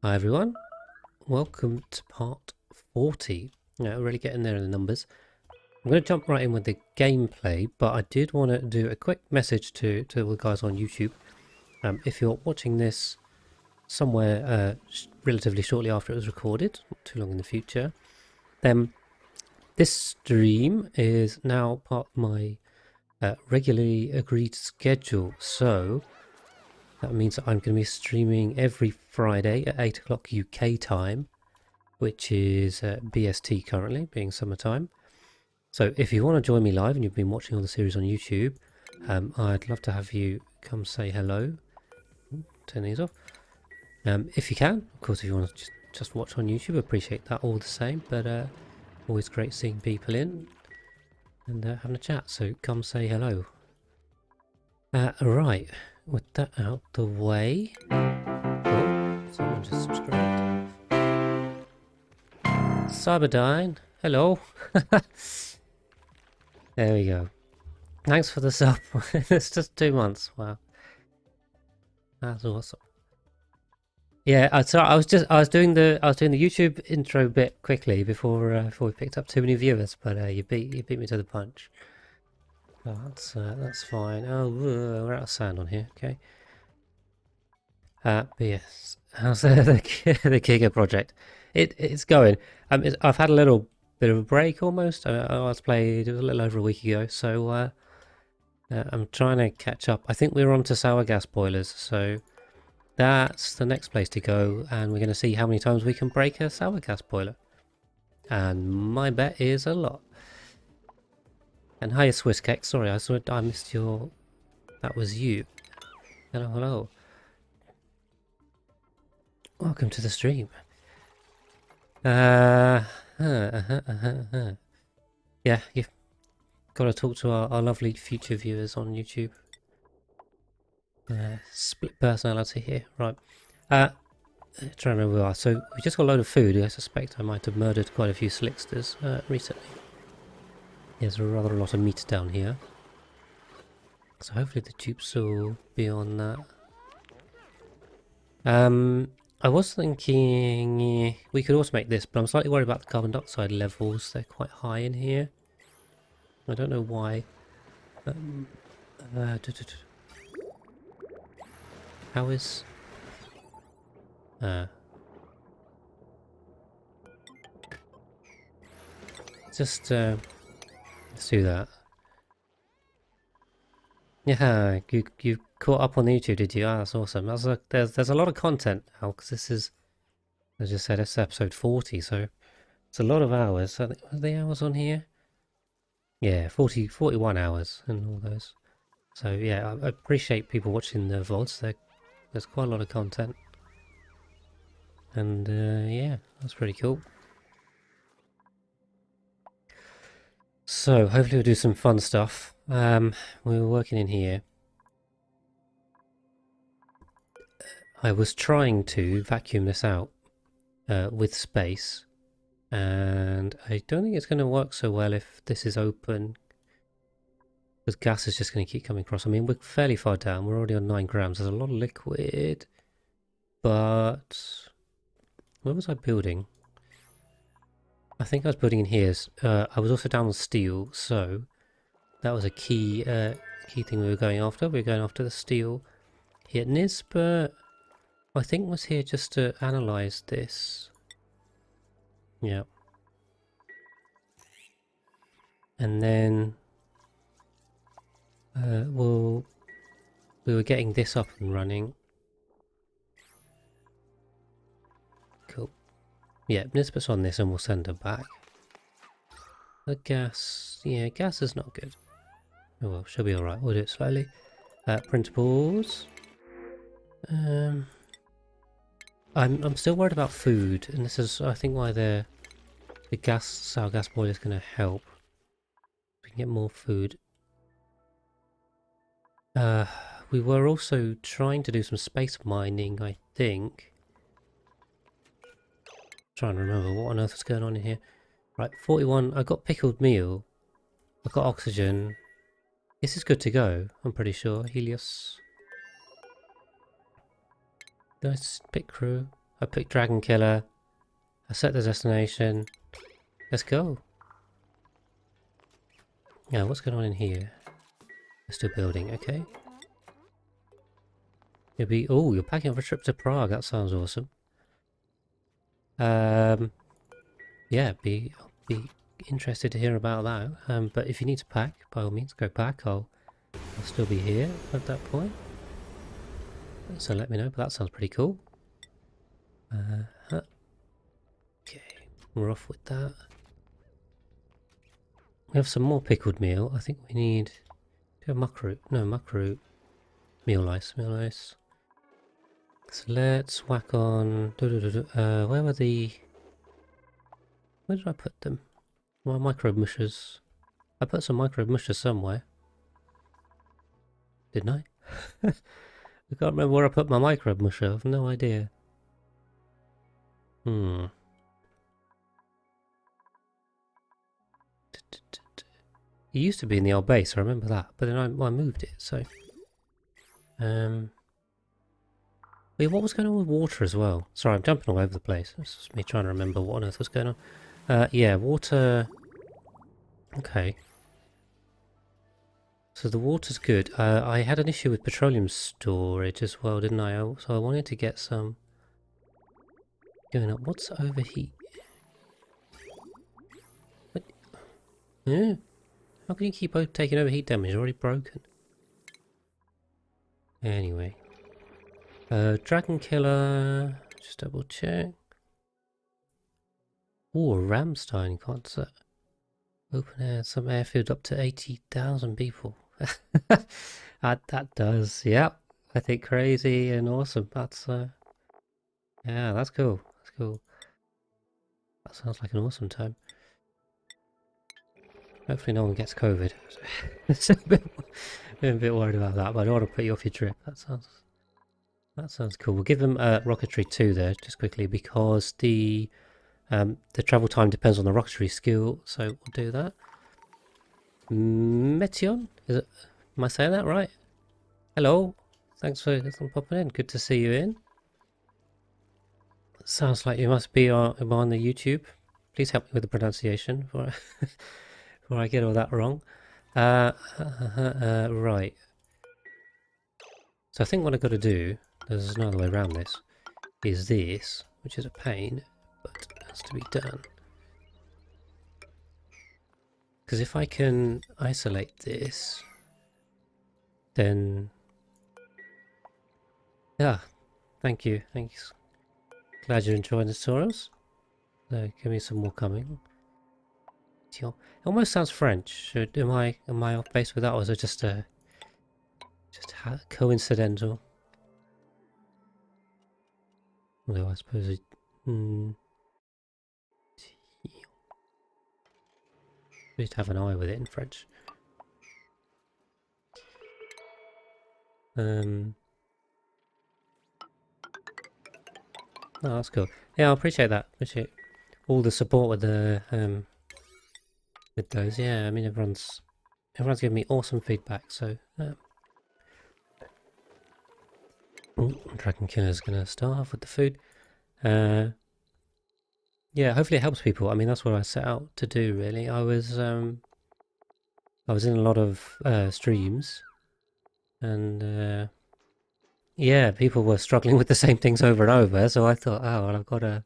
Hi everyone, welcome to part 40. Now, we're really getting there in the numbers. I'm going to jump right in with the gameplay, but I did want to do a quick message to the guys on YouTube. If you're watching this somewhere relatively shortly after it was recorded, not too long in the future, then this stream is now part of my regularly agreed schedule. So that means that I'm going to be streaming every Friday at 8 o'clock UK time, which is BST currently, being summertime. So if you want to join me live and you've been watching all the series on YouTube, I'd love to have you come say hello. Turn these off. If you can, of course, if you want to just watch on YouTube, appreciate that all the same. But always great seeing people in and having a chat. So come say hello. Right, with that out the way. Oh, someone just subscribed. Cyberdyne, hello. There we go. Thanks for the sub. It's just 2 months. Wow, that's awesome. Yeah, I was doing the YouTube intro bit quickly before we picked up too many viewers, but you beat me to the punch. So that's fine. Oh, we're out of sand on here. Okay. But yes, how's the Giga project? It's going. I've had a little bit of a break almost. I last played, it was a little over a week ago, so I'm trying to catch up. I think we're on to sour gas boilers, so that's the next place to go, and we're going to see how many times we can break a sour gas boiler. And my bet is a lot. And hi, Swiss Cake. Sorry, I missed your. That was you. Hello, hello. Welcome to the stream. Yeah, you've got to talk to our lovely future viewers on YouTube. Split personality here, right? Trying to remember where we are. So we just got a load of food. I suspect I might have murdered quite a few slicksters recently. There's a rather a lot of meat down here, so hopefully the Dupes will be on that. I was thinking we could automate this, but I'm slightly worried about the carbon dioxide levels. They're quite high in here. I don't know why. How is... just let's do that. Yeah, you caught up on YouTube, did you? Ah, that's awesome. There's a lot of content now, because this is, as I just said, it's episode 40, so it's a lot of hours. Are the hours on here? Yeah, 41 hours and all those. So yeah, I appreciate people watching the VODs. There's quite a lot of content. And yeah, that's pretty cool. So hopefully we'll do some fun stuff. We were working in here. I was trying to vacuum this out with space, and I don't think it's going to work so well if this is open, because gas is just going to keep coming across. I mean, we're fairly far down. We're already on 9 grams. There's a lot of liquid, but where was I building? I think I was building in here. I was also down on steel, so that was a key thing we were going after. We were going after the steel here. Nisbet, I think, was here just to analyze this. Yeah. And then we were getting this up and running. Cool. Yeah, Nisbet's on this and we'll send her back. The gas, yeah, gas is not good. Oh well, she'll be alright. We'll do it slowly. Printables. I'm still worried about food, and this is, I think, why the sour gas boiler is going to help. We can get more food. We were also trying to do some space mining, I think. Trying to remember what on earth was going on in here. Right, 41. I got pickled meal. I got oxygen. This is good to go, I'm pretty sure. Helios. Nice pit crew. I picked Dragon Killer. I set the destination. Let's go. Yeah, what's going on in here? We're still building, okay. You'll be... Oh, you're packing up a trip to Prague. That sounds awesome. Yeah, I'll be interested to hear about that. But if you need to pack, by all means, go pack. I'll still be here at that point. So let me know, but that sounds pretty cool. Okay, we're off with that. We have some more pickled meal. I think we need... Do we have muckroot? No, muckroot. Meal ice, meal ice. So let's whack on... where were the... Where did I put them? My microbe mushers. I put some microbe mushers somewhere. Didn't I? I can't remember where I put my microbe musher. I've no idea. It used to be in the old base, I remember that. But then I moved it, so... Wait, what was going on with water as well? Sorry, I'm jumping all over the place. It's just me trying to remember what on earth was going on. Yeah, water... Okay. So the water's good. I had an issue with petroleum storage as well, didn't I? So I wanted to get some... Going up. What's overheat? What? Yeah. How can you keep taking overheat damage? It's already broken. Anyway. Dragon Killer. Just double check. Oh, Ramstein concert. Open air, some airfield up to 80,000 people. that does, yep. I think crazy and awesome. That's yeah, that's cool. That's cool. That sounds like an awesome time. Hopefully no one gets COVID. It's a bit worried about that, but I don't want to put you off your trip. That sounds cool. We'll give them rocketry 2 there, just quickly, because the travel time depends on the rocketry skill, so we'll do that. Metion? Am I saying that right? Hello. Thanks for popping in. Good to see you in. Sounds like you must be on the YouTube. Please help me with the pronunciation before I get all that wrong. Right. So I think what I've got to do, there's another way around this, is this, which is a pain, but has to be done. Because if I can isolate this, then... Yeah, thank you, thanks. Glad you're enjoying the tutorials. Give me some more coming. It almost sounds French. Am I off base with that, or is it just coincidental? Although I suppose it... Just have an eye with it in French. Oh, that's cool. Yeah, I appreciate that. Appreciate all the support with the with those. Yeah, I mean everyone's giving me awesome feedback. So, Dragon Killer's gonna start off with the food. Yeah, hopefully it helps people. I mean, that's what I set out to do. Really, I was in a lot of streams, and yeah, people were struggling with the same things over and over. So I thought, oh, well, I've got to.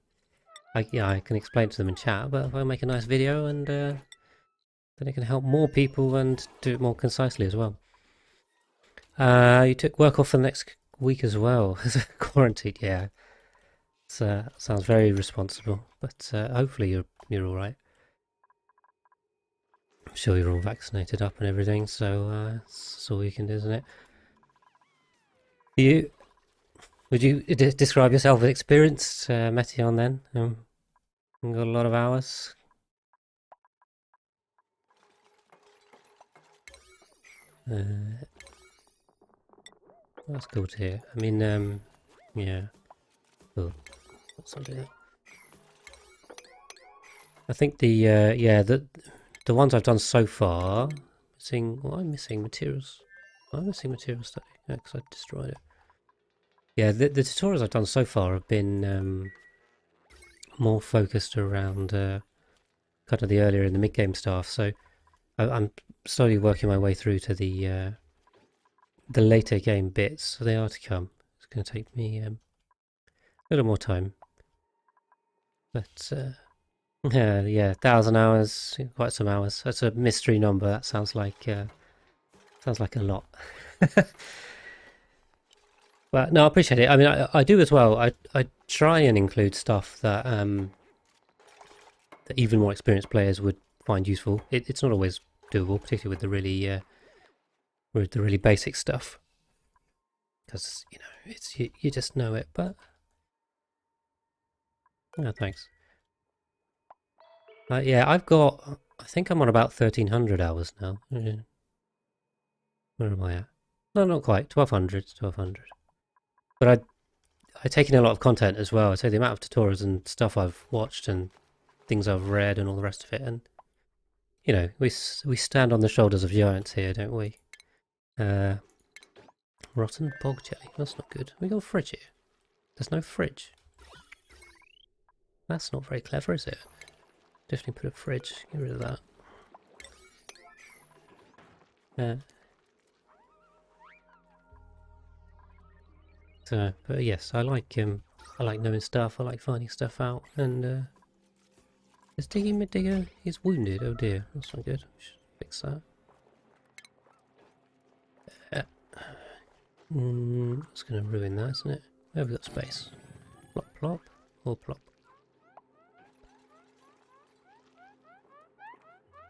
I can explain to them in chat, but if I make a nice video and then it can help more people and do it more concisely as well. You took work off for the next week as well as a quarantine. Yeah, sounds very responsible, but hopefully you're all right. I'm sure you're all vaccinated up and everything, so that's all you can do, isn't it? Would you describe yourself as experienced, Metion, then? Got a lot of hours? That's cool to hear. I mean, yeah. Cool. Let's not do that. I think the ones I've done so far... I'm missing materials. I'm missing material study. Yeah, because I destroyed it. Yeah, the tutorials I've done so far have been more focused around kind of the earlier and the mid-game stuff. So I'm slowly working my way through to the later game bits. So they are to come. It's going to take me a little more time, but yeah, 1,000 hours, quite some hours. That's a mystery number. That sounds like a lot. But no, I appreciate it. I mean, I do as well. I try and include stuff that that even more experienced players would find useful. It's not always doable, particularly with the really basic stuff, because it's you just know it. But no, thanks. Yeah, I've got. I think I'm on about 1,300 hours now. Where am I at? No, not quite. 1,200. 1,200. But I take in a lot of content as well. So the amount of tutorials and stuff I've watched and things I've read and all the rest of it, and we stand on the shoulders of giants here, don't we? Rotten bog jelly. That's not good. We got a fridge here. There's no fridge. That's not very clever, is it? Definitely put a fridge. Get rid of that. But yes, I like knowing stuff. I like finding stuff out. And is Diggy Digger? He's wounded. Oh dear, that's not good. We should fix that. It's going to ruin that, isn't it? Oh, we've got space. Plop, plop, or plop.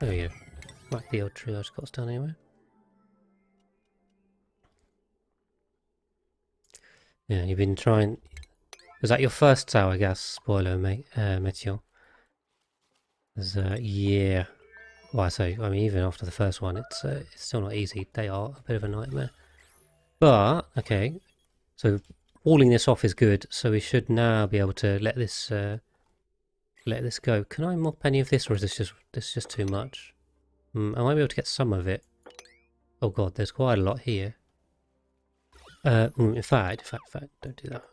There we go. Like the old triage cost down anyway. Yeah, you've been trying. Was that your first sour gas spoiler, mate, Meteor? Yeah. Well, I mean, even after the first one, it's still not easy. They are a bit of a nightmare. But okay, so walling this off is good. So we should now be able to let this go. Can I mop any of this, or is this just too much? I might be able to get some of it. Oh god, there's quite a lot here. In fact, don't do that.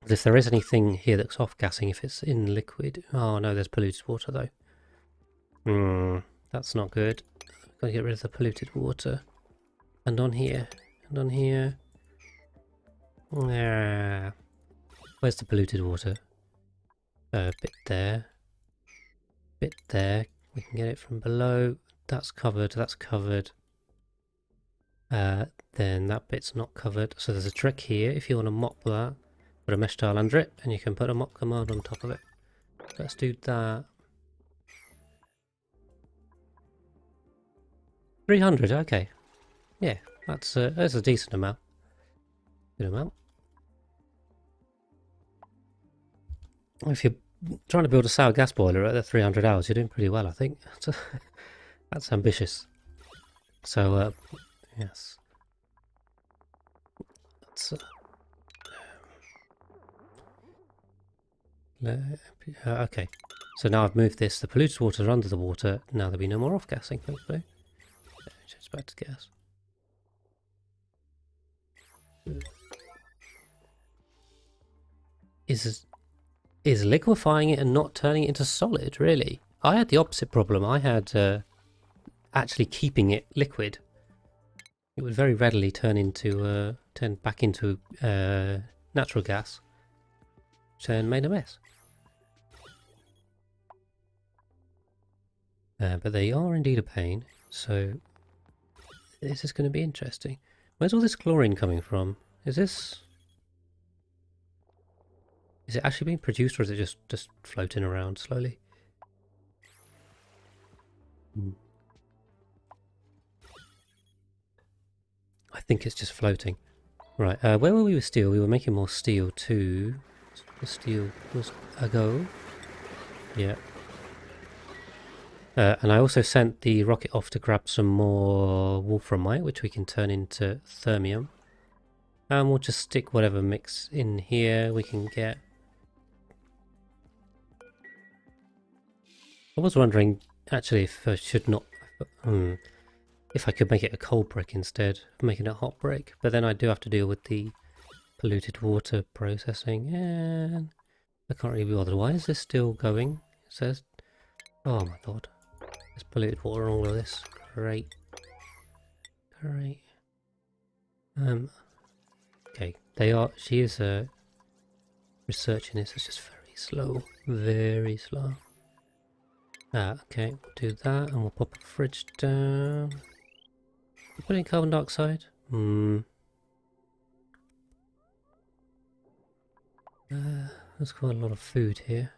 If there is anything here that's off-gassing, if it's in liquid... Oh no, there's polluted water though. That's not good. Gotta get rid of the polluted water. And on here. And on here. Where's the polluted water? Bit there. Bit there. We can get it from below. That's covered, that's covered. Then that bit's not covered. So there's a trick here. If you want to mop that, put a mesh tile under it, and you can put a mop command on top of it. Let's do that. 300, okay. Yeah, that's a decent amount. Good amount. If you're trying to build a sour gas boiler at the 300 hours, you're doing pretty well, I think. That's ambitious. So, yes. That's... okay. So now I've moved this. The polluted water is under the water. Now there'll be no more off-gassing, hopefully. Just back to gas. Is liquefying it and not turning it into solid, really? I had the opposite problem. I had actually keeping it liquid. It would very readily turn back into natural gas, which then made a mess. But they are indeed a pain, so this is going to be interesting. Where's all this chlorine coming from? Is it actually being produced, or is it just floating around slowly? I think it's just floating. Right, where were we with steel? We were making more steel too. The steel was a go. Yeah. And I also sent the rocket off to grab some more wolframite, which we can turn into thermium. And we'll just stick whatever mix in here we can get. I was wondering, actually, if I should not... if I could make it a cold brick instead of making it a hot brick. But then I do have to deal with the polluted water processing, and I can't really be bothered. Why is this still going? It says, oh my god, there's polluted water and all of this. Great. Great. Okay, she is researching this. It's just very slow. Very slow. Okay, we'll do that and we'll pop a fridge down. Put in carbon dioxide. There's quite a lot of food here.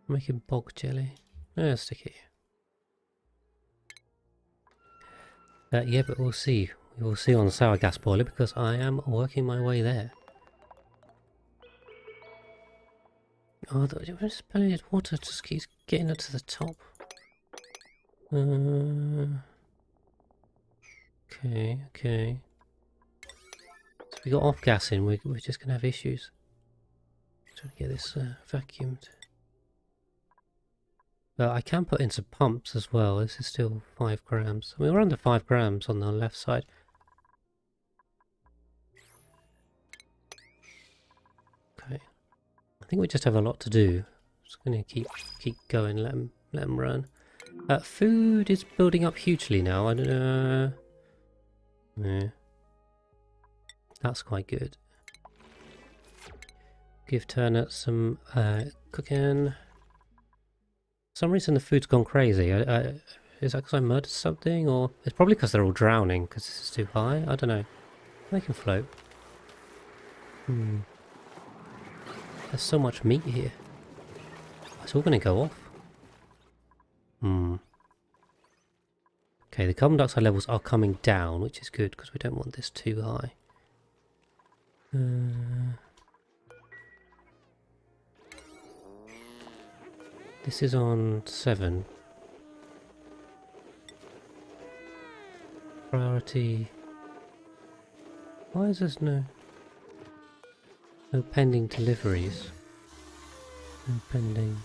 Making bog jelly. Stick it here. Yeah, but we'll see. We will see on the sour gas boiler because I am working my way there. Oh, the polluted water just keeps getting up to the top. Okay. So we got off gassing, we're just gonna have issues. Trying to get this vacuumed. I can put in some pumps as well. This is still 5 grams. I mean, we're under 5 grams on the left side. Okay. I think we just have a lot to do. Just gonna keep going. Let them run. Food is building up hugely now. I don't know. Yeah. That's quite good. Give Turner some cooking. For some reason the food's gone crazy. Is that because I murdered something? Or it's probably because they're all drowning because this is too high? I don't know. They can float. There's so much meat here. It's all going to go off. Okay, the carbon dioxide levels are coming down, which is good because we don't want this too high. This is on 7. Priority. Why is there no pending deliveries? No pending.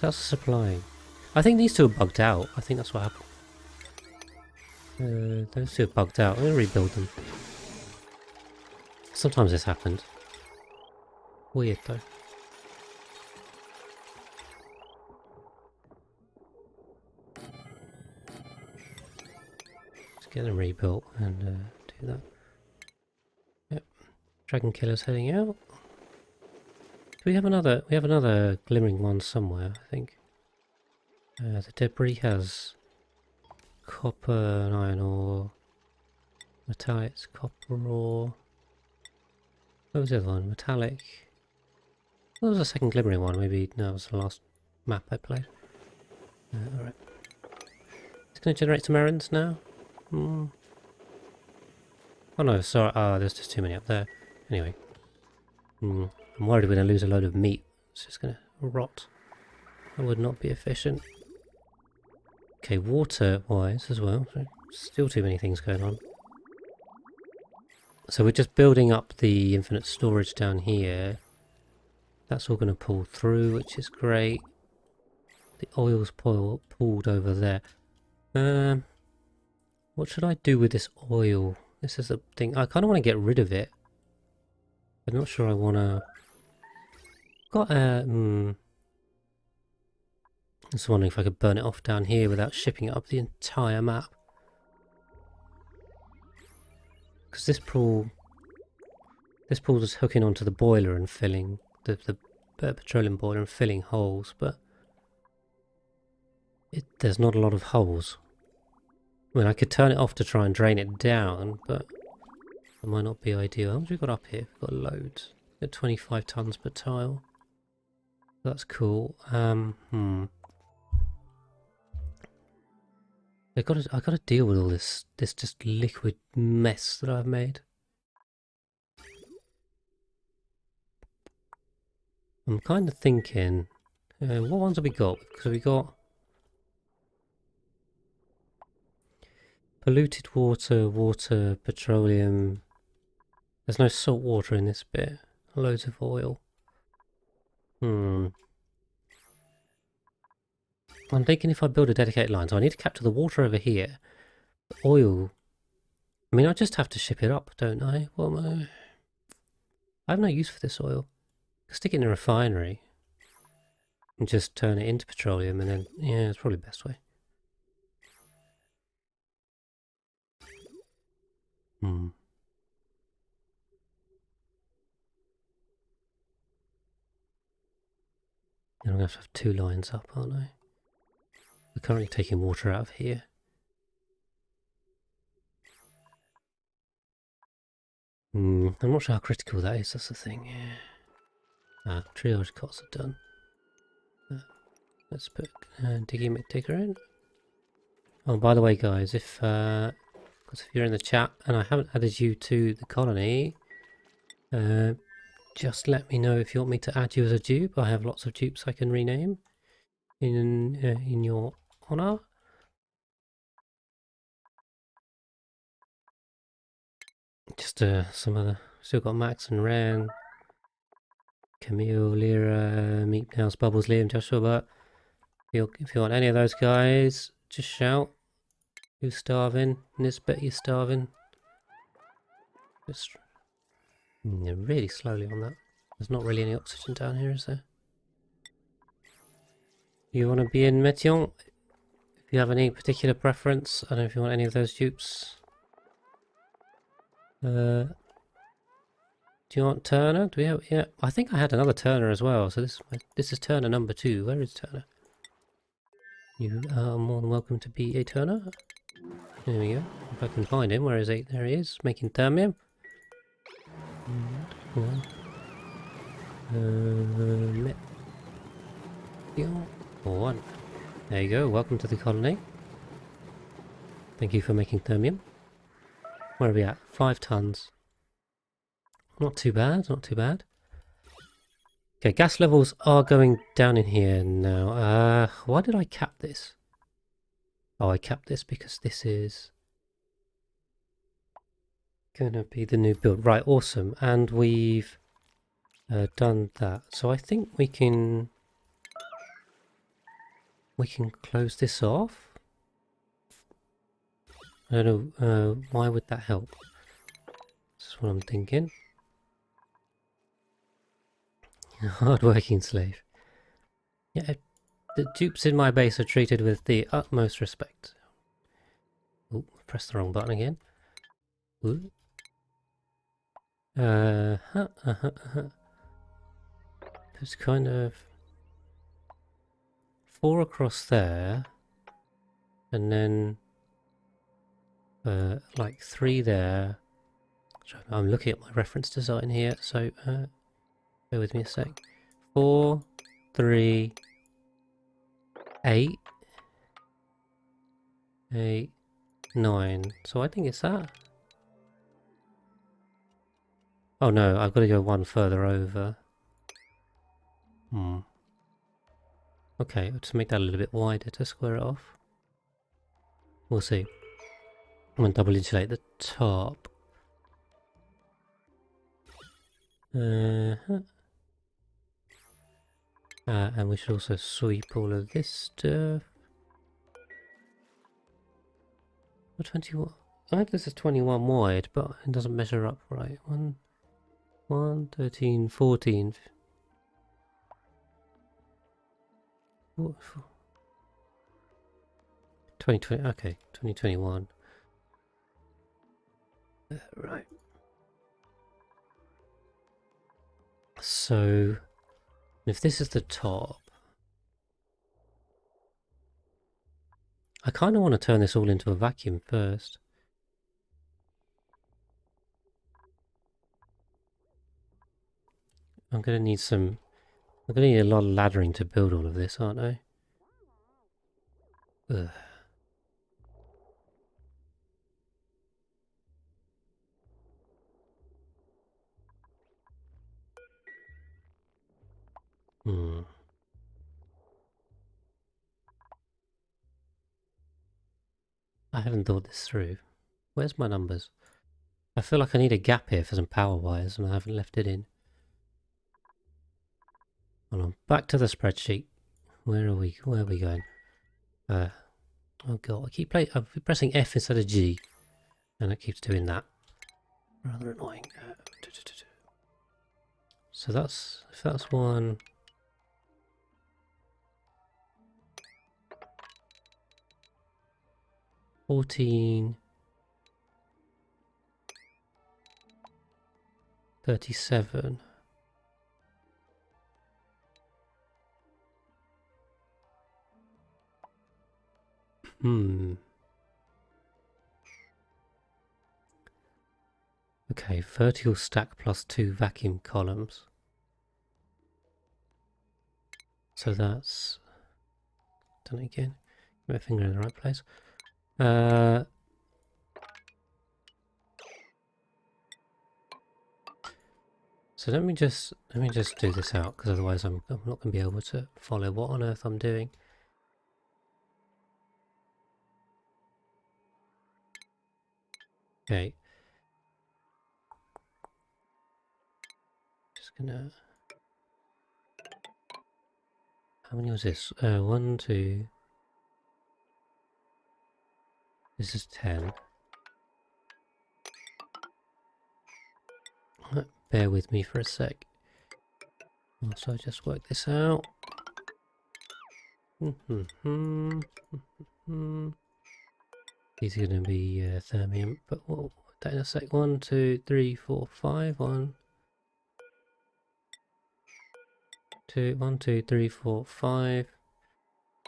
That's supplying. I think these two are bugged out. I think that's what happened. Those two are bugged out. I'm going to rebuild them. Sometimes this happens. Weird though. Let's get them rebuilt and do that. Yep. Dragon killer's heading out. Do we have another? We have another glimmering one somewhere, I think. The debris has copper and iron ore, metallics, copper ore. What was the other one? Metallic. What was the second glimmering one? Maybe no, it was the last map I played. Alright. It's going to generate some errands now. Oh no, sorry. There's just too many up there. Anyway. I'm worried we're going to lose a load of meat. It's just going to rot. That would not be efficient. Okay, water-wise as well. Still too many things going on. So we're just building up the infinite storage down here. That's all going to pull through, which is great. The oil's pulled over there. What should I do with this oil? This is the thing. I kind of want to get rid of it. I'm not sure I want to... Got a... I was wondering if I could burn it off down here without shipping it up the entire map. Because this pool is hooking onto the boiler and filling the petroleum boiler and filling holes, but there's not a lot of holes. I mean, I could turn it off to try and drain it down, but it might not be ideal. How much have we got up here? We've got loads. We've got 25 tons per tile. That's cool. I gotta deal with all this just liquid mess that I've made. I'm kind of thinking, what ones have we got? Because we got polluted water, petroleum. There's no salt water in this bit. Loads of oil. I'm thinking if I build a dedicated line, so I need to capture the water over here. The oil I mean, I just have to ship it up, don't I? Well, I have no use for this oil. Stick it in a refinery and just turn it into petroleum, and then yeah, it's probably the best way. Hmm. And I'm gonna have to have 2 lines up, aren't I? We're currently taking water out of here. I'm not sure how critical that is, that's the thing. Yeah. Triage cots are done. Let's put Diggy McDigger in. Oh, by the way, guys, if you're in the chat and I haven't added you to the colony, just let me know if you want me to add you as a dupe. I have lots of dupes I can rename in your honor. Just some other. Still got Max and Ren, Camille, Lyra, Meat Nails, Bubbles, Liam, Joshua. But if you want any of those guys, just shout. Who's starving? Nisbet, you starving? Just really slowly on that. There's not really any oxygen down here, is there? You want to be in Metion? If you have any particular preference, I don't know if you want any of those dupes. Do you want Turner? Do we have? Yeah, I think I had another Turner as well. So this is Turner number 2. Where is Turner? You are more than welcome to be a Turner. There we go. If I can find him, where is he? There he is, making thermium. One. There you go. Welcome to the colony. Thank you for making thermium. Where are we at? 5 tons. Not too bad, not too bad. Okay, gas levels are going down in here now. Why did I cap this? Oh, I capped this because this is gonna be the new build. Right, awesome. And we've done that. So I think we can close this off. I don't know, why would that help? That's what I'm thinking. Hard-working slave. Yeah, the dupes in my base are treated with the utmost respect. Oh, pressed the wrong button again. Ooh. There's kind of 4 across there, and then like 3 there. I'm looking at my reference design here, so bear with me a sec. 4, 3, 8, 8, 9. So I think it's that. Oh no, I've got to go 1 further over. Okay, I'll just make that a little bit wider to square it off. We'll see. I'm going to double insulate the top. And we should also sweep all of this stuff. 21. I think this is 21 wide, but it doesn't measure up right. 1, 13, 14. 2020, okay, 2021. Right. So, if this is the top, I kind of want to turn this all into a vacuum first. I'm going to need a lot of laddering to build all of this, aren't I? Ugh. I haven't thought this through. Where's my numbers? I feel like I need a gap here for some power wires and I haven't left it in. Hold on, back to the spreadsheet. Where are we going? Oh god, I'm pressing F instead of G. And it keeps doing that. Rather annoying. So that's, if that's one. 14. 37. Okay, vertical stack plus 2 vacuum columns. So that's... Done it again. Get my finger in the right place. So let me just do this out, because otherwise I'm not going to be able to follow what on earth I'm doing. Okay. Just gonna... How many was this? 1, 2... This is 10. Bear with me for a sec. Also, just work this out. These are going to be thermium, but we'll work that in a sec. 1, 2, 3, 4, 5. 1, 2, 1, 2, 3, 4, 5.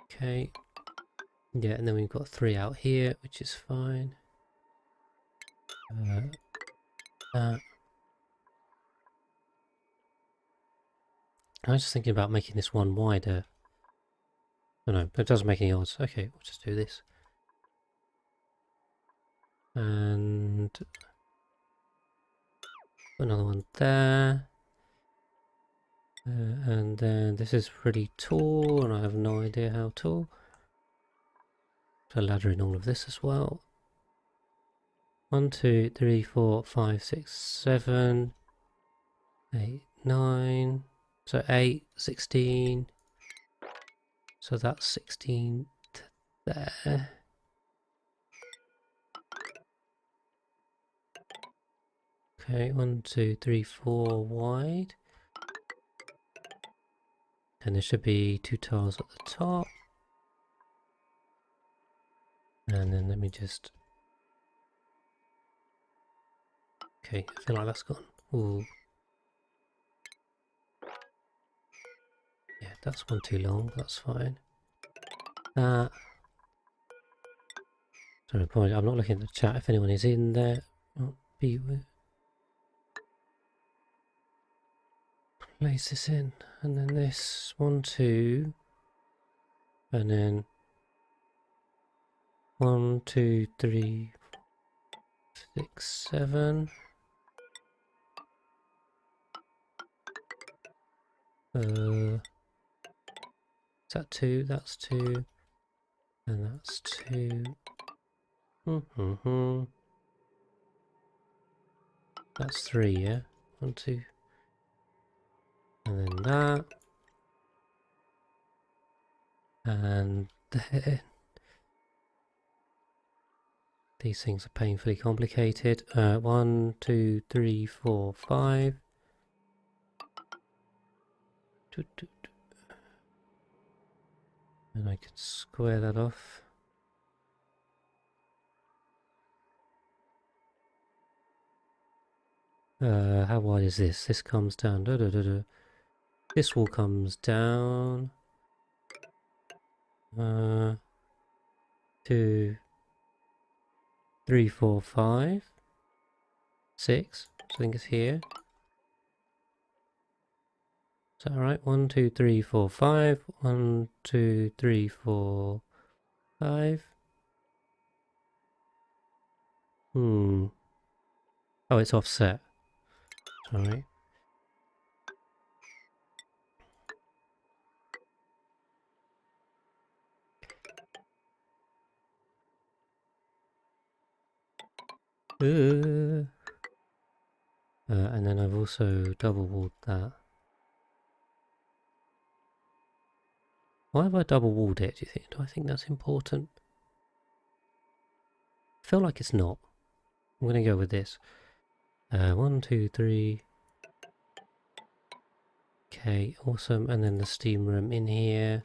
Okay. Yeah, and then we've got 3 out here, which is fine. I was just thinking about making this one wider. Oh no, it doesn't make any odds. Okay, we'll just do this. And another one there. And then this is pretty tall, and I have no idea how tall. So ladder in all of this as well. 1, 2, 3, 4, 5, 6, 7, 8, 9. So 8, 16. So that's 16 to there. Okay, 1, 2, 3, 4 wide. And there should be 2 tiles at the top. And then let me just... Okay, I feel like that's gone. Ooh. Yeah, that's one too long, but that's fine. Sorry, I'm not looking at the chat if anyone is in there. Oh, be with. Place this in, and then this 1, 2, and then 1, 2, 3, 6, 7. Is that 2? That's 2, and that's 2. That's 3, yeah. 1, 2, and then that, and there. These things are painfully complicated. 1, 2, 3, 4, 5. And I can square that off. How wide is this? This comes down. This wall comes down. 2, 3, 4, 5, 6. I think it's here. Is that right? 1, 2, 3, 4, 5. 1, 2, 3, 4, 5. Oh, it's offset. Sorry. And then I've also double walled that. Why have I double walled it, do you think? Do I think that's important? I feel like it's not. I'm gonna go with this. 1, 2, 3. Okay, awesome. And then the steam room in here.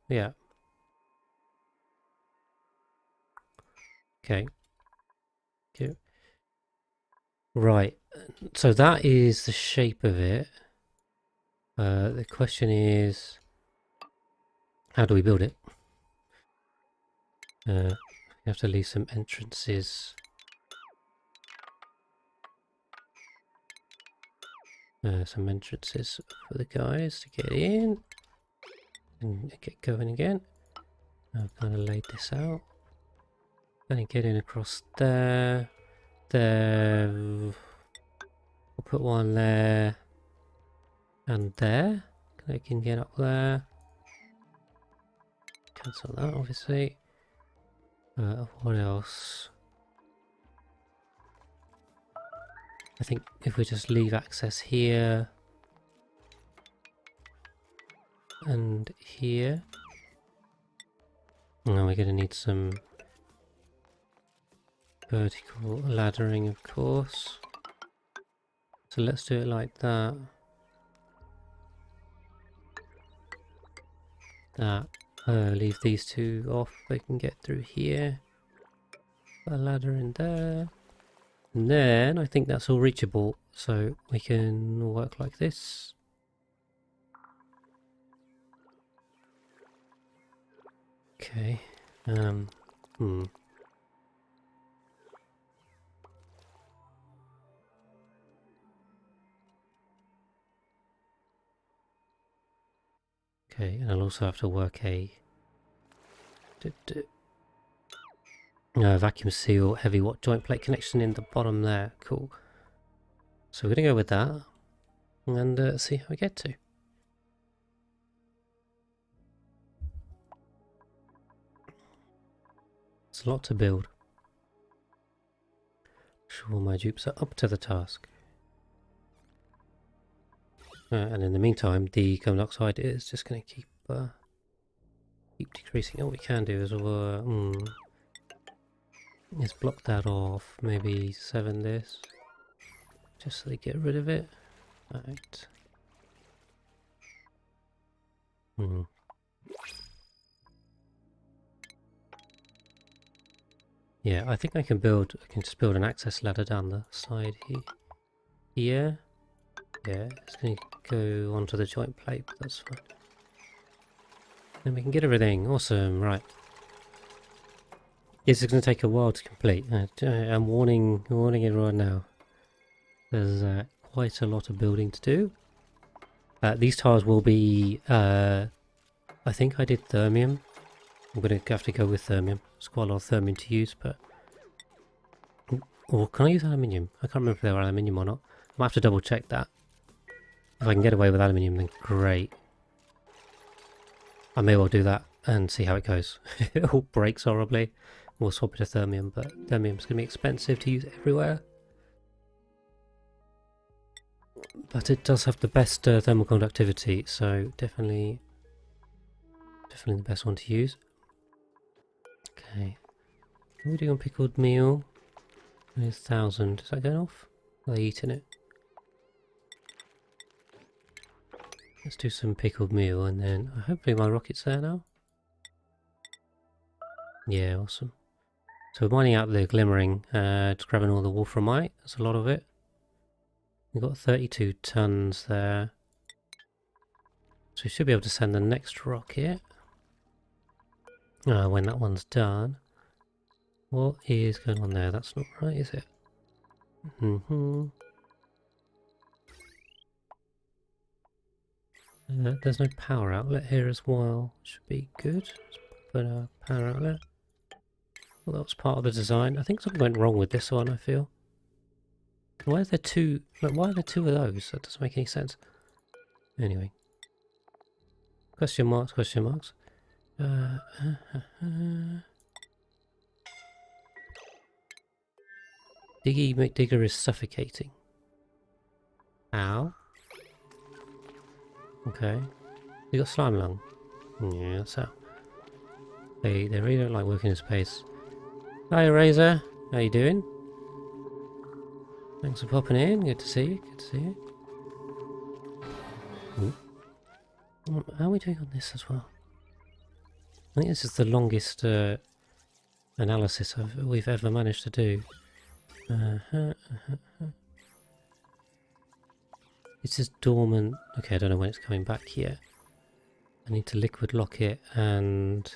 Yeah. Okay. Good. Right. So that is the shape of it. The question is, how do we build it? We have to leave some entrances. Some entrances for the guys to get in and get going again. I've kind of laid this out. Then get in across there. There. We'll put one there and there. They can get up there. Cancel that, obviously. What else? I think if we just leave access here and here. Now we're going to need some vertical laddering, of course. So let's do it like that. That. Leave these two off. They can get through here. Put a ladder in there. And then I think that's all reachable. So we can work like this. Okay. Okay, and I'll also have to work a vacuum seal heavy watt joint plate connection in the bottom there. Cool. So we're going to go with that and see how we get to. It's a lot to build. Sure, my dupes are up to the task. And in the meantime, the carbon dioxide is just going to keep decreasing. All we can do is is block that off. Maybe 7 this, just so they get rid of it. Right. Yeah, I think I can just build an access ladder down the side here. Yeah, it's going to go onto the joint plate, but that's fine. Then we can get everything. Awesome, right. This is going to take a while to complete. I'm warning everyone now. There's quite a lot of building to do. These tiles will be... I think I did thermium. I'm going to have to go with thermium. There's quite a lot of thermium to use, but... Or can I use aluminium? I can't remember if they were aluminium or not. I might have to double check that. If I can get away with aluminium, then great. I may well do that and see how it goes. If it all breaks horribly, we'll swap it to thermium, but thermium's going to be expensive to use everywhere. But it does have the best thermal conductivity, so definitely the best one to use. Okay. What are we doing on pickled meal? There's 1,000. Is that going off? Are they eating it? Let's do some pickled meal and then hopefully my rocket's there now. Yeah, awesome. So we're mining out the glimmering, just grabbing all the wolframite. That's a lot of it. We've got 32 tons there. So we should be able to send the next rocket. When that one's done. What is going on there? That's not right, is it? There's no power outlet here as well. Should be good. Let's put a power outlet. Well, that was part of the design. I think something went wrong with this one, I feel. Why are there two? Like, why are there 2 of those? That doesn't make any sense. Anyway. Question marks, question marks. Diggy McDigger is suffocating. Ow. Okay. You got slime lung. Yeah, that's how. They really don't like working in space. Hi Razor, how you doing? Thanks for popping in. Good to see you. Good to see you. How are we doing on this as well? I think this is the longest analysis we've ever managed to do. This is dormant. Okay, I don't know when it's coming back yet. I need to liquid lock it and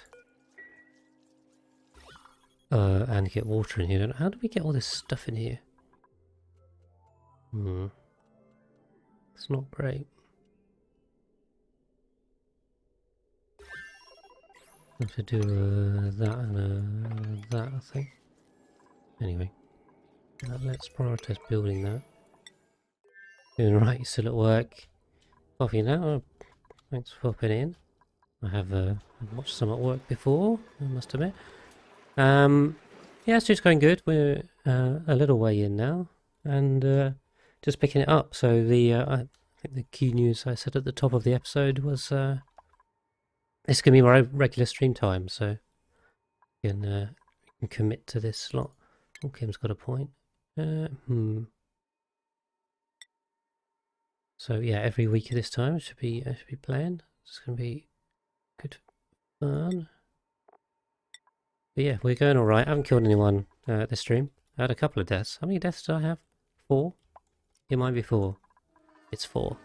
get water in here. How do we get all this stuff in here? It's not great. I have to do that and that, I think. Anyway, let's prioritize building that. Doing right, you're still at work. Coffee now. Thanks for popping in. I have watched some at work before, I must admit. Yeah, it's just going good. We're a little way in now, and just picking it up. So I think the key news I said at the top of the episode was it's going to be my regular stream time, so you can commit to this slot. Oh, Kim's got a point. So yeah, every week at this time I should be playing. It's going to be good fun. But yeah, we're going alright. I haven't killed anyone this stream. I had a couple of deaths. How many deaths did I have? 4? It might be 4. It's 4.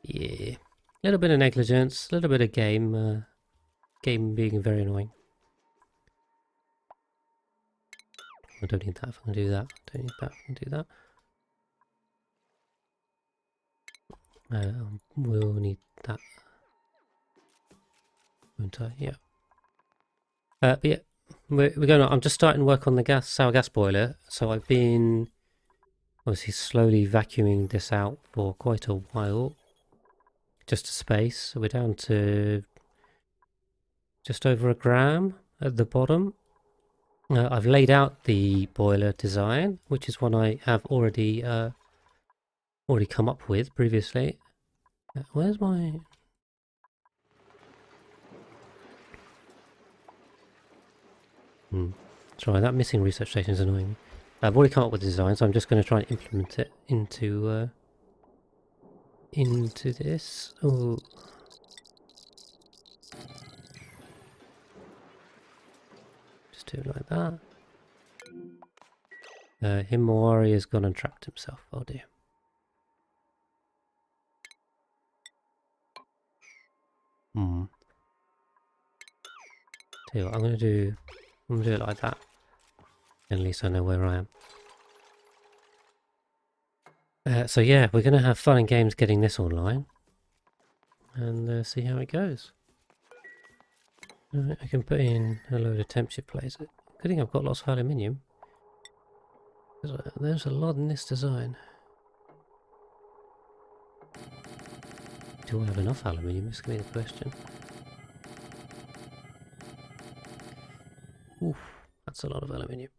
Yeah. A little bit of negligence, a little bit of game being very annoying. I don't need that if I'm going to do that. Don't need that if I'm going to do that. We'll need that. Won't I? Yeah. But yeah, we're going on. I'm just starting work on the sour gas boiler. So I've been obviously slowly vacuuming this out for quite a while. Just a space. So we're down to just over a gram at the bottom. I've laid out the boiler design, which is one I have already come up with previously. Where's my... Sorry, that missing research station is annoying me. I've already come up with the design, so I'm just going to try and implement it into this. Oh. Just do it like that. Himawari has gone and trapped himself. Oh dear. Tell you what, I'm gonna do it like that. At least I know where I am. So yeah, we're gonna have fun and games getting this online. And see how it goes. I can put in a load of temp shift plates. Good thing I've got lots of aluminium. There's a lot in this design. Do I have enough aluminium? This could be the question. Oof, that's a lot of aluminium.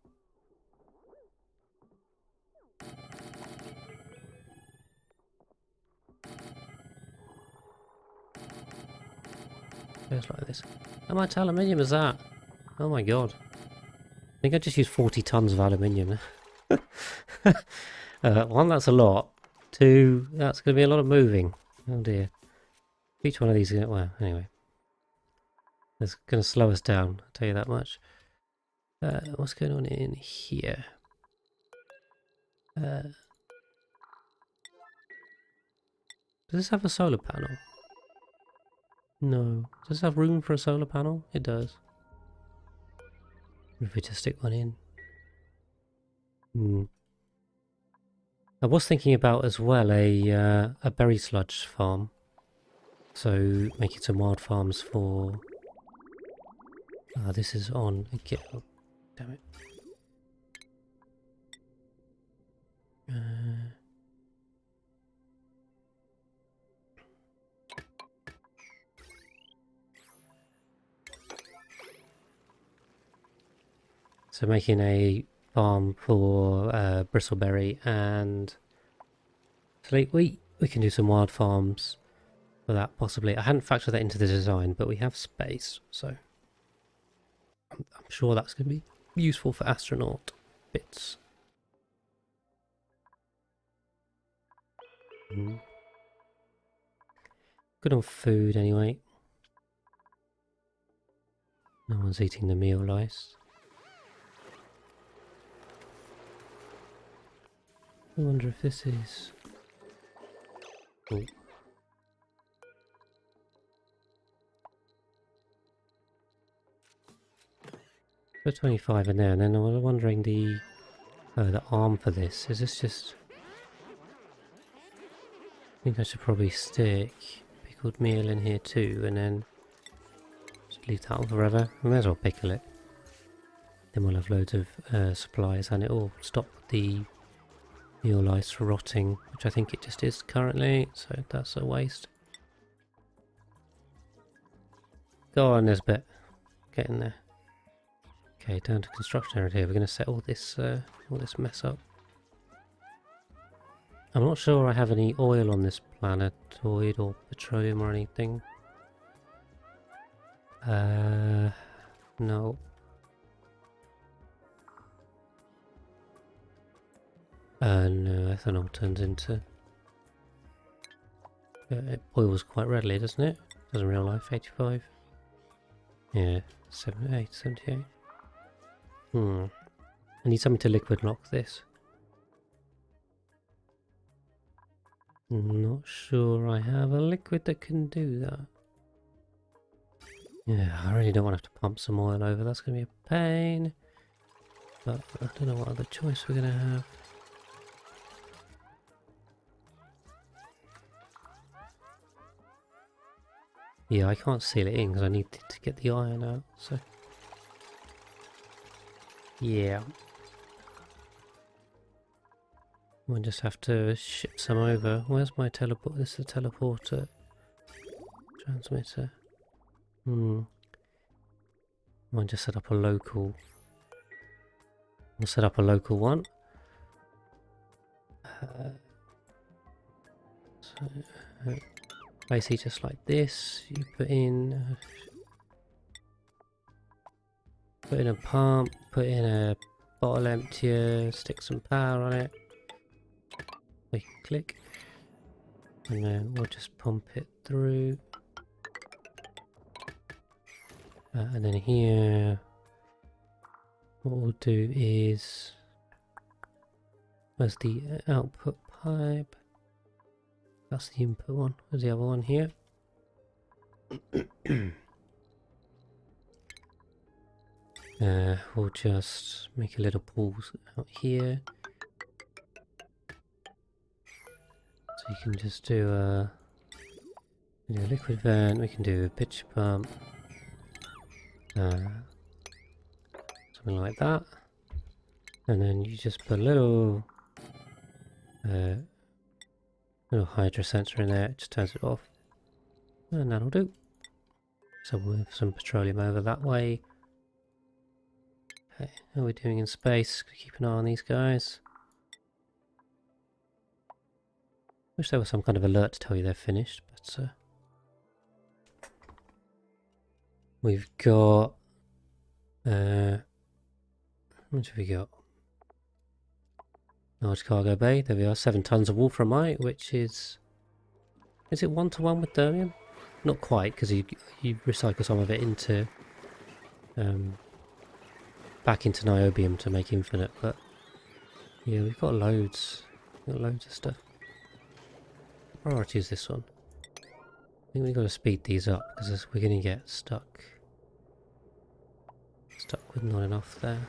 Goes like this. How much aluminium is that? Oh my god. I think I just used 40 tons of aluminium. 1, that's a lot. 2, that's going to be a lot of moving. Oh dear. Each one of these is going to... Well, anyway. It's going to slow us down, I'll tell you that much. What's going on in here? Does this have a solar panel? No. Does this have room for a solar panel? It does. If we just stick one in. I was thinking about as well a berry sludge farm. So making some wild farms for... this is on again. Oh, damn it. So making a farm for bristleberry and slate wheat. We can do some wild farms for that possibly. I hadn't factored that into the design, but we have space, so I'm sure that's going to be useful for astronaut bits. Good on food anyway. No one's eating the meal lice. I wonder if this is... Oh. Put 25 in there, and then I was wondering the arm for this. Is this just... I think I should probably stick pickled meal in here too, and then just leave that on forever. I may as well pickle it. Then we'll have loads of supplies, and it will stop the meal lice rotting, which I think it just is currently, so that's a waste. Go on, Nisbet. Get in there. Okay, down to construction area here. We're going to set all this mess up. I'm not sure I have any oil on this planetoid or petroleum or anything. No. No, ethanol turns into... it boils quite readily, doesn't it? Does in real life, 85. Yeah, 78, 78. I need something to liquid lock this. Not sure I have a liquid that can do that. Yeah, I really don't want to have to pump some oil over. That's going to be a pain. But I don't know what other choice we're going to have. Yeah, I can't seal it in because I need to get the iron out, so... Yeah. We'll just have to ship some over. Where's my teleport? This is a teleporter. Transmitter. I'll just set up a local... I'll set up a local one. Basically just like this, you put in a pump, put in a bottle emptier, stick some power on it, we can click, and then we'll just pump it through, and then here what we'll do is, where's the output pipe? That's the input one. There's the other one here. We'll just make a little pause out here. So you can just do a liquid vent, we can do a pitch pump. Something like that. And then you just put a little hydro sensor in there, it just turns it off, and that'll do. So we'll move some petroleum over that way. Okay, how are we doing in space? Keep an eye on these guys. Wish there was some kind of alert to tell you they're finished, but we've got how much have we got? Large cargo bay, there we are, 7 tons of wolframite, which is it 1-to-1 with thermium? Not quite, because you recycle some of it into back into niobium to make infinite, but yeah, we've got loads of stuff. Priority is this one. I think we've got to speed these up because we're going to get stuck with not enough there.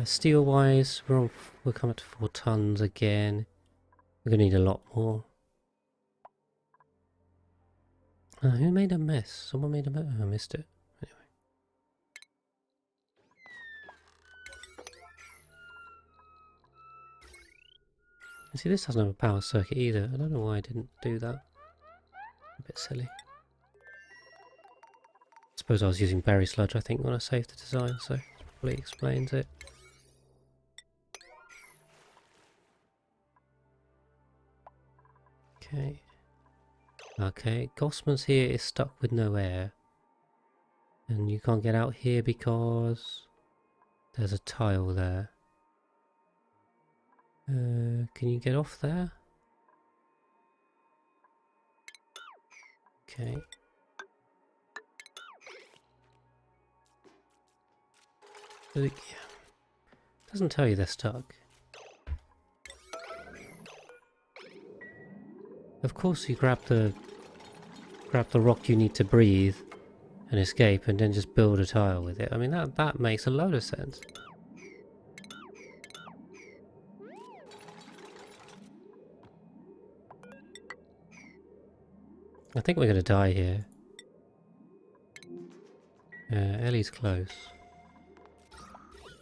Steel wise, we're coming to 4 tons again. We're gonna need a lot more. Who made a mess? Someone made a mess. Oh, I missed it. Anyway. You see, this doesn't have a power circuit either. I don't know why I didn't do that. A bit silly. I suppose I was using berry sludge, I think, when I saved the design, so it probably explains it. Okay. Okay, Gossman's here is stuck with no air. And you can't get out here because... There's a tile there. Can you get off there? Okay. Yeah. Doesn't tell you they're stuck. Of course you grab the rock you need to breathe and escape and then just build a tile with it. I mean that makes a load of sense. I think we're gonna die here. Ellie's close.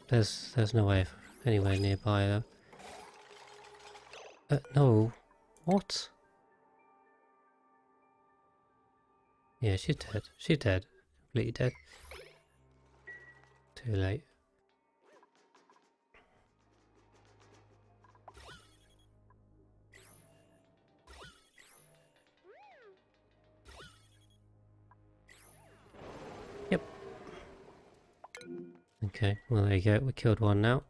There's no way anywhere nearby though. No. What? Yeah, she's dead. She's dead. Completely dead. Too late. Yep. Okay, well there you go. We killed one now.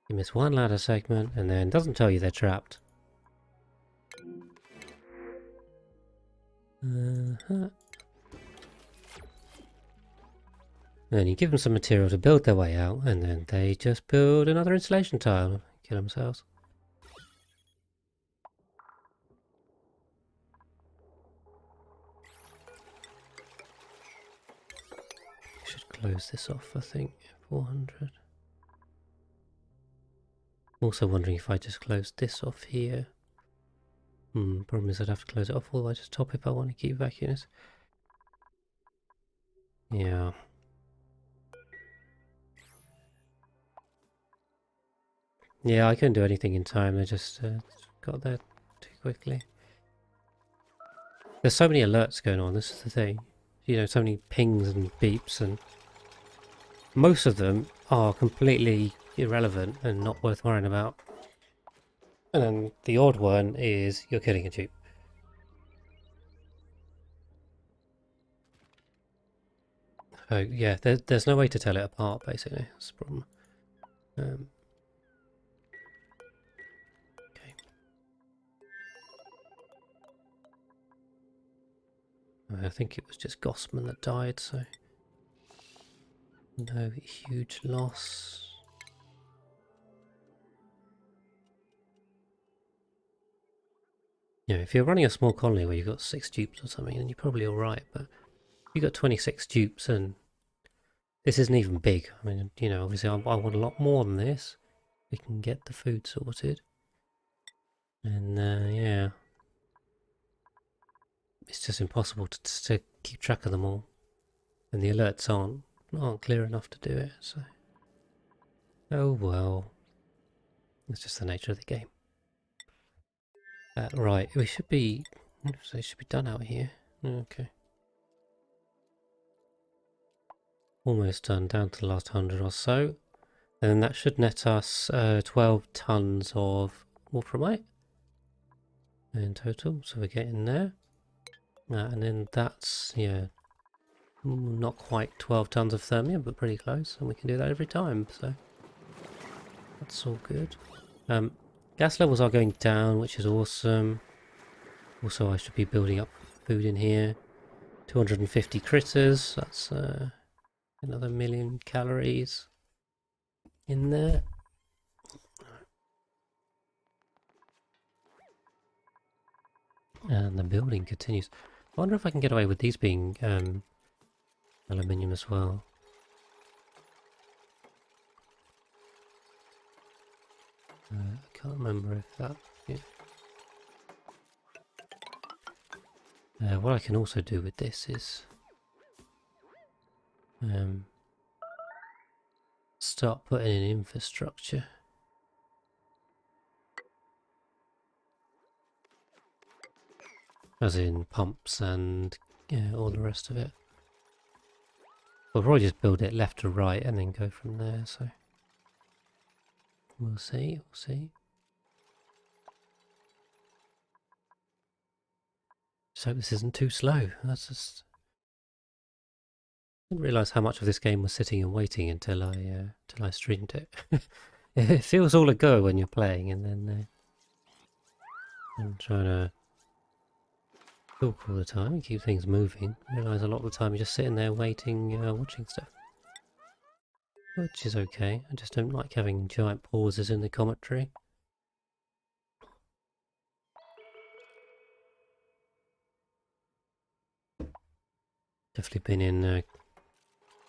You miss one ladder segment and then doesn't tell you they're trapped. Then you give them some material to build their way out, and then they just build another insulation tile and kill themselves. Should close this off, I think. 400. I'm also wondering if I just close this off here. Problem is I'd have to close it off all the way to the top if I want to keep vacuuming it. Yeah. Yeah, I couldn't do anything in time. They just got there too quickly. There's so many alerts going on, this is the thing. You know, so many pings and beeps, and most of them are completely irrelevant and not worth worrying about. And then the odd one is you're killing a dupe. So yeah, there's no way to tell it apart, basically. That's the problem. Okay. I think it was just Gossman that died, so no huge loss. You know, if you're running a small colony where you've got 6 dupes or something, then you're probably alright, but you've got 26 dupes and this isn't even big. I mean, you know, obviously I want a lot more than this. We can get the food sorted. And yeah. It's just impossible to keep track of them all. And the alerts aren't clear enough to do it, so... Oh well. It's just the nature of the game. Right, we should be... So it should be done out here. Okay. Almost done, down to the last 100 or so. And then that should net us 12 tons of wolframite in total, so we're getting there. And then that's, yeah, not quite 12 tons of thermium, but pretty close, and we can do that every time, so that's all good. Gas levels are going down, which is awesome. Also, I should be building up food in here. 250 critters, that's another 1,000,000 calories in there. And the building continues. I wonder if I can get away with these being aluminium as well. I can't remember if that... Yeah. What I can also do with this is start putting in infrastructure. As in pumps and all the rest of it. We'll probably just build it left to right and then go from there, so... We'll see, we'll see. Just hope this isn't too slow. That's just... Didn't realise how much of this game was sitting and waiting until I streamed it. It feels all a go when you're playing, and then I'm trying to talk all the time and keep things moving. Realise a lot of the time you're just sitting there waiting, watching stuff. Which is okay. I just don't like having giant pauses in the commentary. Definitely been in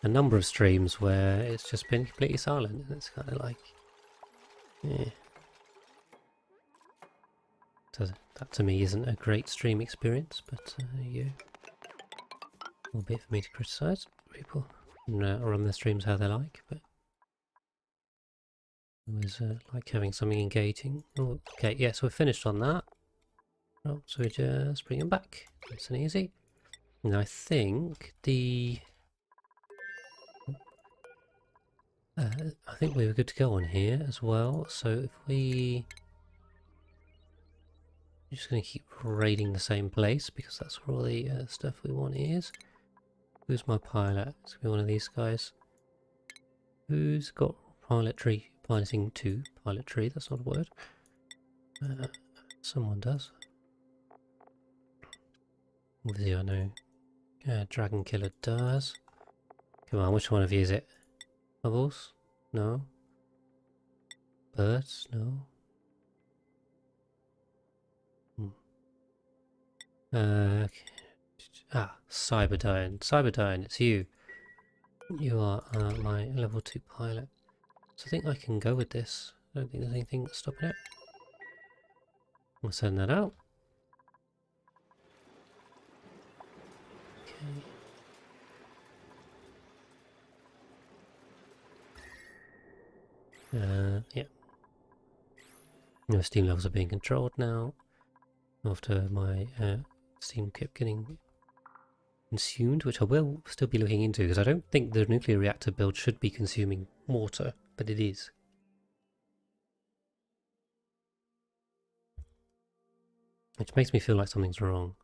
a number of streams where it's just been completely silent, and it's kind of like, yeah. So that to me isn't a great stream experience, but yeah. Albeit for me to criticise people and run their streams how they like, but I always like having something engaging. Oh, okay, yeah, so we're finished on that. Oh, so we just bring them back. Nice and easy. And I think I think we were good to go on here as well. So if I'm just going to keep raiding the same place because that's where all the stuff we want is. Who's my pilot? It's going to be one of these guys. Who's got piloting 2? Pilotry, that's not a word. Someone does. Obviously I know Dragon Killer does. Come on, which one of you is it? Bubbles? No. Birds? No. Okay. Cyberdyne. Cyberdyne, it's you. You are my level 2 pilot. So I think I can go with this. I don't think there's anything that's stopping it. I'll send that out. Okay. Yeah. No, Steam levels are being controlled now. After my Steam kept getting consumed, which I will still be looking into, because I don't think the nuclear reactor build should be consuming water, but it is. Which makes me feel like something's wrong.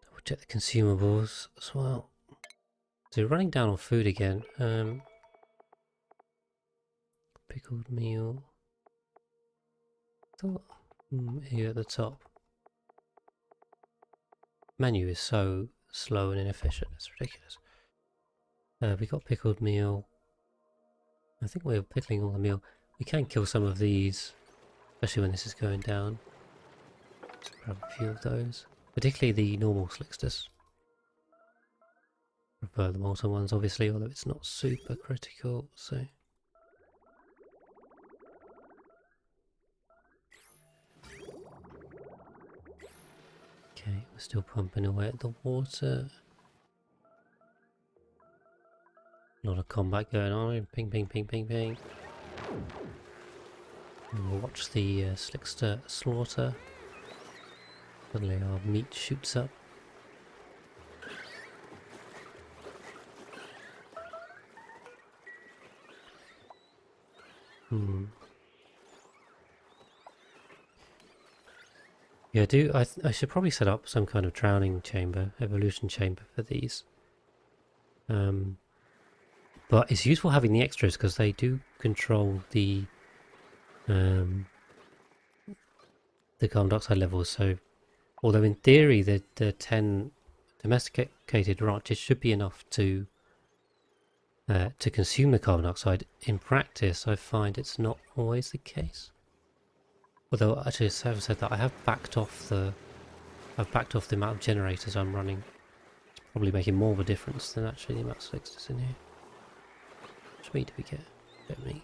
Double check the consumables as well. So running down on food again. Pickled meal. Here at the top. Menu is so slow and inefficient, it's ridiculous. We got pickled meal. I think we're pickling all the meal. We can kill some of these, especially when this is going down. Let's grab a few of those. Particularly the normal slicksters. Prefer the molten ones obviously, although it's not super critical, so... Okay, we're still pumping away at the water. A lot of combat going on. Ping, ping, ping, ping, ping. And we'll watch the slickster slaughter. Suddenly our meat shoots up. Yeah, I should probably set up some kind of drowning chamber, evolution chamber for these. But it's useful having the extras because they do control the carbon dioxide levels. So, although in theory the 10 domesticated ranches should be enough to consume the carbon dioxide, in practice I find it's not always the case. Although actually, having said that, I have backed off the amount of generators I'm running. It's probably making more of a difference than actually the amount of slicksters in here. Which meat do we get? Bit of meat.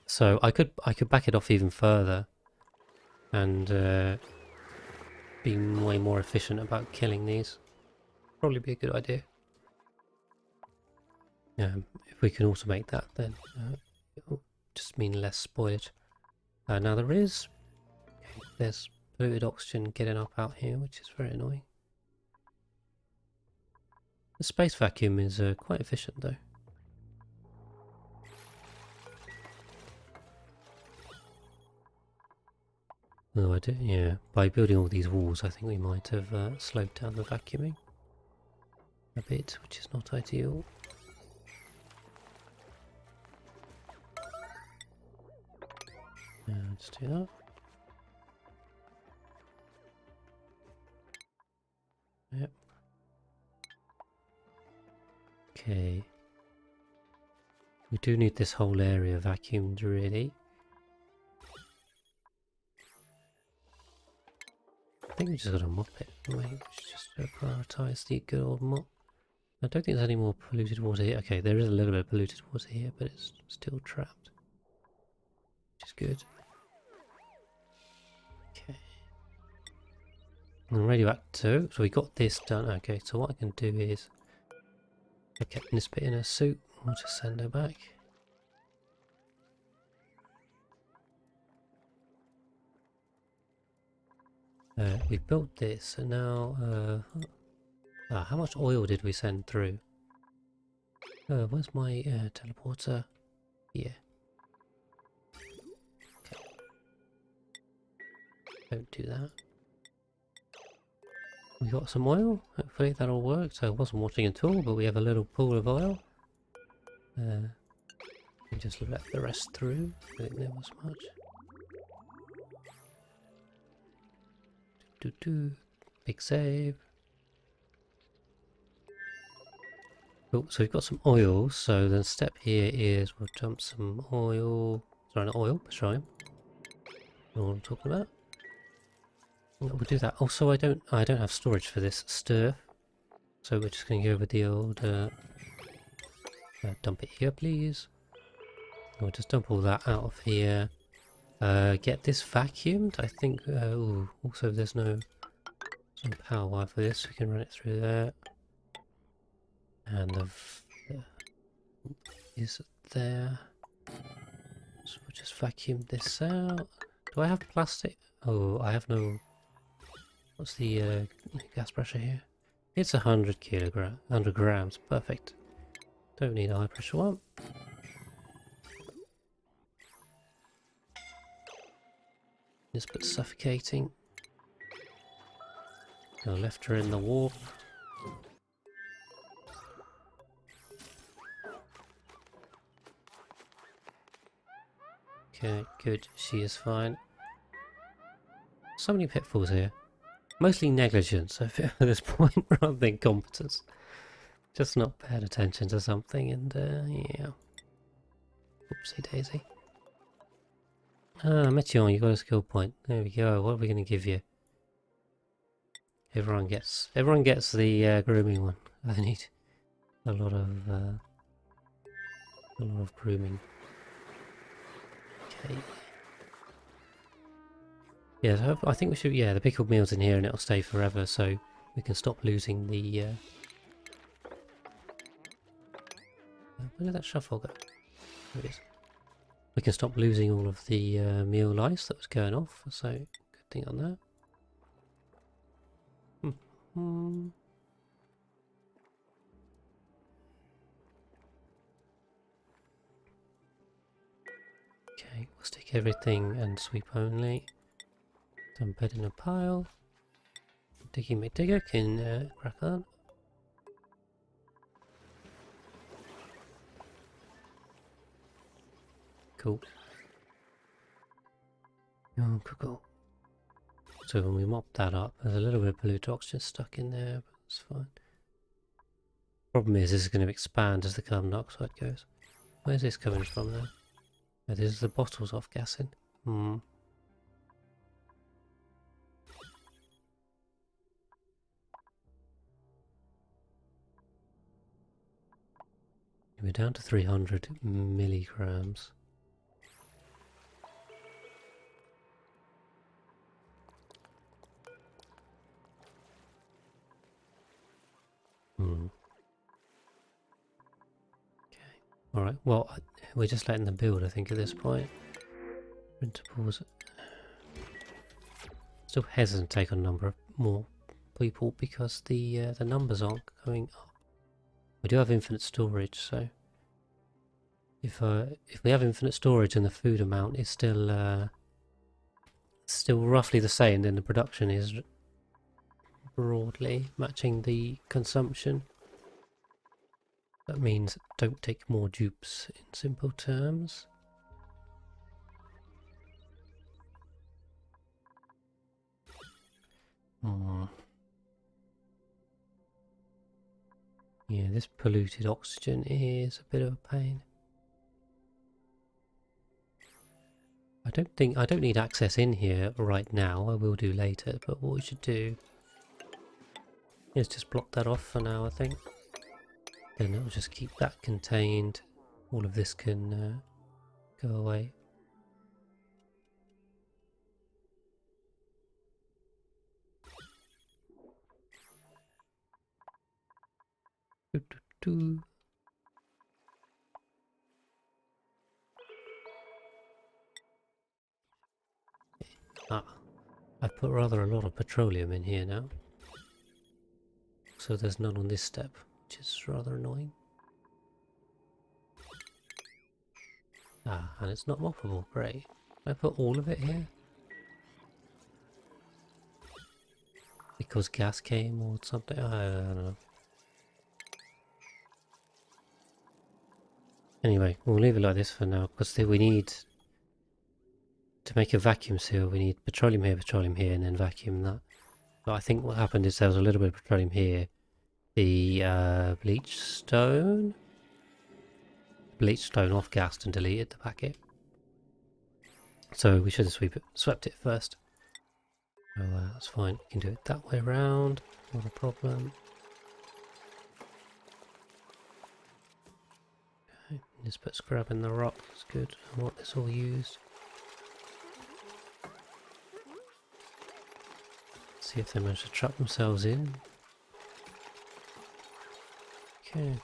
So I could back it off even further, and be way more efficient about killing these. Probably be a good idea. If we can automate that, then it'll just mean less spoilage. Now there's polluted oxygen getting up out here, which is very annoying. The space vacuum is quite efficient though. Oh, I do, yeah. By building all these walls, I think we might have slowed down the vacuuming a bit, which is not ideal. Let's do that. Yep. Okay. We do need this whole area vacuumed, really. I think we just got to mop it. We should just prioritise the good old mop. I don't think there's any more polluted water here. Okay, there is a little bit of polluted water here, but it's still trapped, which is good. Okay. And radioactive. So we got this done. Okay, so what I can do is, I kept this bit in a suit. We'll just send her back. We built this, and now, how much oil did we send through? Where's my teleporter? Here. Okay. Don't do that. We got some oil. Hopefully that'll work. So I wasn't watching at all, but we have a little pool of oil. We just let the rest through. I think there was much. Big save. Cool, so we've got some oil, so the step here is we'll dump some oil, sorry not oil, petroleum. You know what I'm talking about? We'll do that. Also I don't have storage for this stir. So we're just gonna go with the old dump it here please. We'll just dump all that out of here. Get this vacuumed, I think. Ooh, also there's no power wire for this, we can run it through there. And the is there. So we'll just vacuum this out. Do I have plastic? Oh, I have no. What's the gas pressure here? It's 100 grams. Perfect. Don't need a high pressure one. Just put suffocating. I left her in the warp. Okay, good. She is fine. So many pitfalls here. Mostly negligence, I feel, at this point, rather than competence. Just not paying attention to something, and yeah. Oopsie daisy. Ah, Meteor, you got a skill point. There we go. What are we going to give you? Everyone gets the grooming one. I need a lot of grooming. Okay. Yeah, so I think we should. Yeah, the pickled meal's in here, and it'll stay forever, so we can stop losing the. Where did that shuffle go? There it is. We can stop losing all of the meal lice that was going off, so good thing on that. Okay, we'll stick everything and sweep only. Dump it in a pile. Diggy McDigger can crack on. Cool. Oh, cool. So when we mop that up, there's a little bit of polluted oxygen stuck in there, but it's fine. Problem is, this is going to expand as the carbon dioxide goes. Where's this coming from now? Oh, this is the bottles off gassing. We're down to 300 milligrams. Okay. Alright, well, we're just letting them build, I think, at this point. Principles. Still hesitant to take on a number of more people because the numbers aren't going up. We do have infinite storage, so if we have infinite storage and the food amount is still still roughly the same, then the production is broadly matching the consumption. That means don't take more dupes in simple terms. Yeah, this polluted oxygen is a bit of a pain. I don't need access in here right now. I will do later, but what we should do is just block that off for now, I think. Then it'll just keep that contained. All of this can go away. Ah, I've put rather a lot of petroleum in here now. So there's none on this step, which is rather annoying. Ah, and it's not moppable. Great. I put all of it here? Because gas came or something? I don't know. Anyway, we'll leave it like this for now, because we need... To make a vacuum seal, we need petroleum here, and then vacuum that. But I think what happened is there was a little bit of petroleum here. The bleach stone off-gassed and deleted the packet. So we should have swept it first. So that's fine. We can do it that way around. Not a problem. Okay, just put scrap in the rock. That's good. I want this all used. See if they manage to trap themselves in. Okay.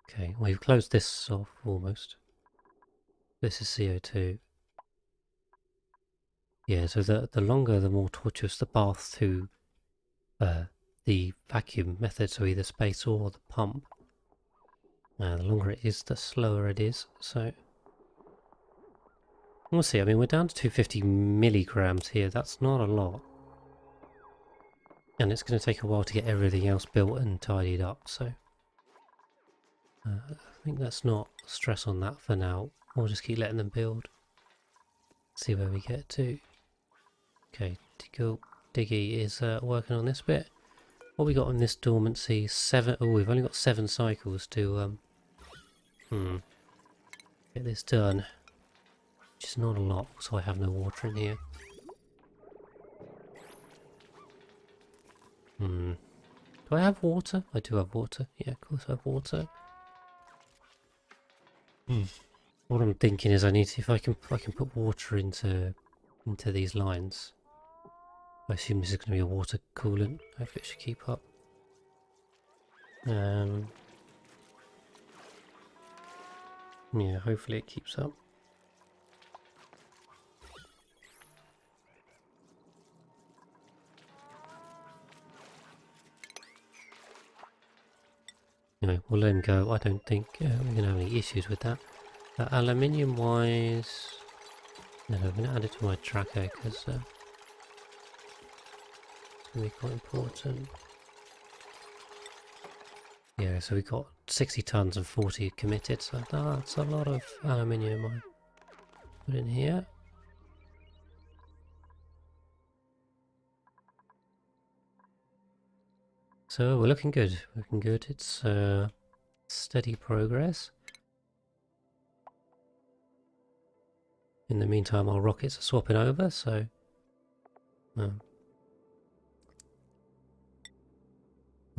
Okay, we've closed this off almost. This is CO2. Yeah, so the longer, the more tortuous the path to the vacuum method, so either space or the pump. The longer it is, the slower it is, so... We'll see, I mean, we're down to 250 milligrams here, that's not a lot. And it's going to take a while to get everything else built and tidied up, so... I think let's not stress on that for now. We'll just keep letting them build. See where we get to. Okay, Diggy is working on this bit. What we got on this dormancy? 7. Oh, we've only got 7 cycles to get this done, which is not a lot, so I have no water in here. Do I have water? I do have water. Yeah, of course I have water. What I'm thinking is I need to, if I can put water into these lines. I assume this is going to be a water coolant. Hopefully it should keep up. Yeah, hopefully it keeps up. Anyway, we'll let him go. I don't think we're going to have any issues with that. Aluminium wise, no, I'm going to add it to my tracker because it's going to be quite important. Yeah, so we got 60 tons and 40 committed, so that's a lot of aluminium I put in here. So we're looking good, It's steady progress. In the meantime, our rockets are swapping over, so we'll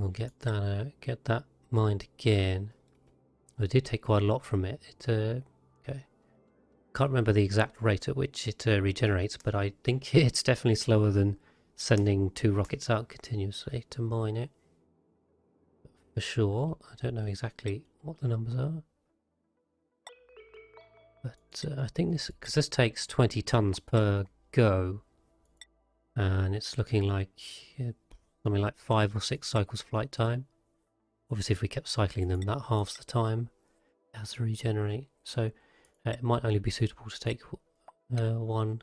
get that mined again. We did take quite a lot from it. Okay. Can't remember the exact rate at which it regenerates, but I think it's definitely slower than sending 2 rockets out continuously to mine it. For sure. I don't know exactly what the numbers are. But I think because this takes 20 tons per go, and it's looking like something like 5 or 6 cycles flight time. Obviously if we kept cycling them, that halves the time it has to regenerate. So it might only be suitable to take one.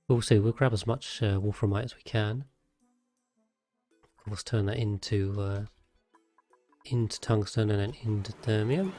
We'll see, we'll grab as much wolframite as we can. Of course turn that into tungsten and then into thermium.